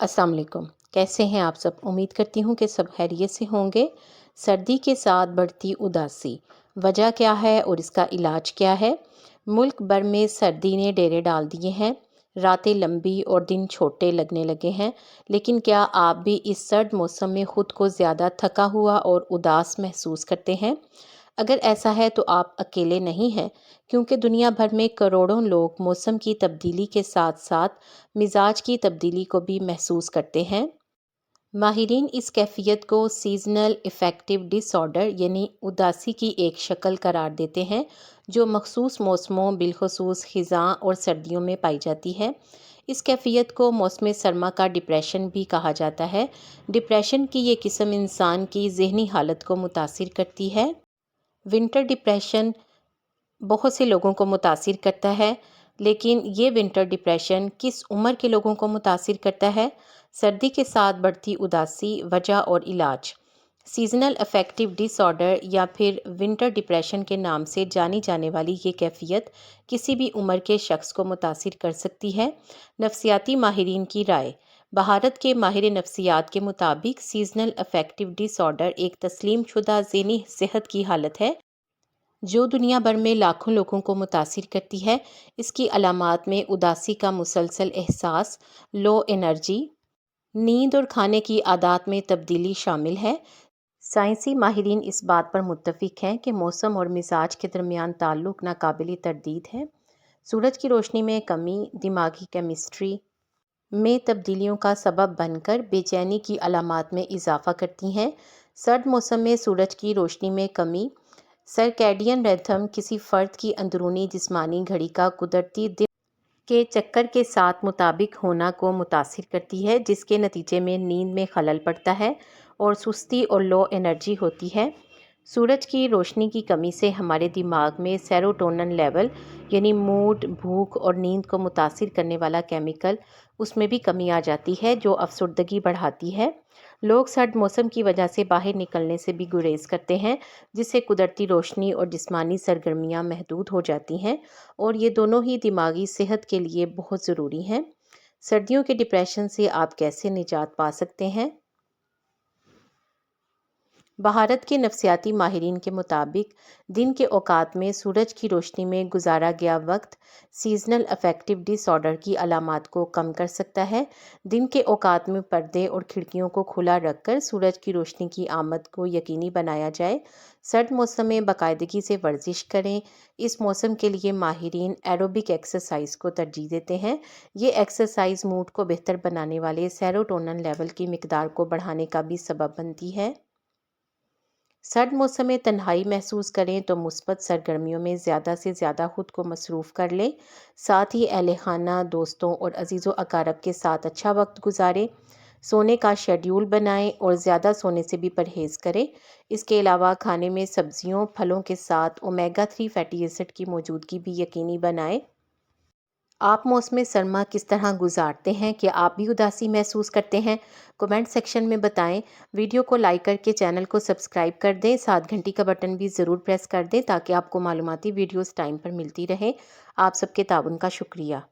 अस्सलाम वालेकुम। कैसे हैं आप सब? उम्मीद करती हूँ कि सब खैरियत से होंगे। सर्दी के साथ बढ़ती उदासी, वजह क्या है और इसका इलाज क्या है? मुल्क भर में सर्दी ने डेरे डाल दिए हैं। रातें लंबी और दिन छोटे लगने लगे हैं। लेकिन क्या आप भी इस सर्द मौसम में खुद को ज़्यादा थका हुआ और उदास महसूस करते हैं? अगर ऐसा है तो आप अकेले नहीं हैं, क्योंकि दुनिया भर में करोड़ों लोग मौसम की तब्दीली के साथ साथ मिजाज की तब्दीली को भी महसूस करते हैं। माहिरीन इस कैफियत को सीजनल इफ़ेक्टिव डिसऑर्डर यानी उदासी की एक शक्ल करार देते हैं, जो मखसूस मौसमों बिलखसूस ख़िज़ां और सर्दियों में पाई जाती है। इस कैफियत को मौसम सरमा का डिप्रेशन भी कहा जाता है। डिप्रेशन की ये किस्म इंसान की ज़हनी हालत को मुतासिर करती है। विंटर डिप्रेशन बहुत से लोगों को मुतासिर करता है, लेकिन ये विंटर डिप्रेशन किस उम्र के लोगों को मुतासिर करता है? सर्दी के साथ बढ़ती उदासी, वजह और इलाज। सीजनल अफेक्टिव डिसऑर्डर या फिर विंटर डिप्रेशन के नाम से जानी जाने वाली ये कैफियत किसी भी उम्र के शख्स को मुतासिर कर सकती है। नफ्सियाती माहिरीन की राय। भारत के माहिर नफ्सियात के मुताबिक सीजनल अफेक्टिव डिसऑर्डर एक तस्लीम शुदा ज़हनी सेहत की हालत है जो दुनिया भर में लाखों लोगों को मुतासिर करती है। इसकी अलामात में उदासी का मुसलसल एहसास, लो एनर्जी, नींद और खाने की आदत में तब्दीली शामिल है। साइंसी माहिरीन इस बात पर मुत्तफिक हैं कि मौसम और मिजाज के दरमियान ताल्लुक नाकाबिल तरदीद है। सूरज की रोशनी में कमी दिमागी केमिस्ट्री में तब्दीलियों का सबब बनकर बेचैनी की अलामात में इजाफा करती हैं। सर्द मौसम में सूरज की रोशनी में कमी सर्कैडियन रिथम किसी फ़र्द की अंदरूनी जिस्मानी घड़ी का कुदरती दिन के चक्कर के साथ मुताबिक होना को मुतासिर करती है, जिसके नतीजे में नींद में खलल पड़ता है और सुस्ती और लो एनर्जी होती है। सूरज की रोशनी की कमी से हमारे दिमाग में सेरोटोनिन लेवल यानी मूड, भूख और नींद को मुतासिर करने वाला केमिकल उसमें भी कमी आ जाती है, जो अफसुर्दगी बढ़ाती है। लोग सर्द मौसम की वजह से बाहर निकलने से भी गुरेज करते हैं, जिससे कुदरती रोशनी और जिस्मानी सरगर्मियाँ महदूद हो जाती हैं, और ये दोनों ही दिमागी सेहत के लिए बहुत ज़रूरी हैं। सर्दियों के डिप्रेशन से आप कैसे निजात पा सकते हैं? भारत के नफ्सियाती माहिरीन के मुताबिक दिन के औकात में सूरज की रोशनी में गुजारा गया वक्त सीजनल अफेक्टिव डिसऑर्डर की अलामात को कम कर सकता है। दिन के औकात में पर्दे और खिड़कियों को खुला रखकर सूरज की रोशनी की आमद को यकीनी बनाया जाए। सर्द मौसम में बाकायदगी से वर्जिश करें। इस मौसम के लिए माहिरीन एरोबिक एक्सरसाइज को तरजीह देते हैं। ये एक्सरसाइज मूड को बेहतर बनाने वाले सेरोटोनिन लेवल की मिकदार को बढ़ाने का भी सबब बनती है। सर्द मौसम में तन्हाई महसूस करें तो मुस्बत सरगर्मियों में ज़्यादा से ज़्यादा खुद को मसरूफ़ कर लें। साथ ही अहल खाना, दोस्तों और अजीज़ व अकारब के साथ अच्छा वक्त गुजारें। सोने का शेड्यूल बनाएं और ज़्यादा सोने से भी परहेज़ करें। इसके अलावा खाने में सब्जियों, फलों के साथ ओमेगा 3 फैटी एसिड की मौजूदगी भी यकीनी बनाएं। आप मौसम सरमा किस तरह गुजारते हैं? क्या आप भी उदासी महसूस करते हैं? कमेंट सेक्शन में बताएं। वीडियो को लाइक करके चैनल को सब्सक्राइब कर दें। साथ घंटी का बटन भी ज़रूर प्रेस कर दें ताकि आपको मालूमाती वीडियोस टाइम पर मिलती रहे। आप सबके ताउन का शुक्रिया।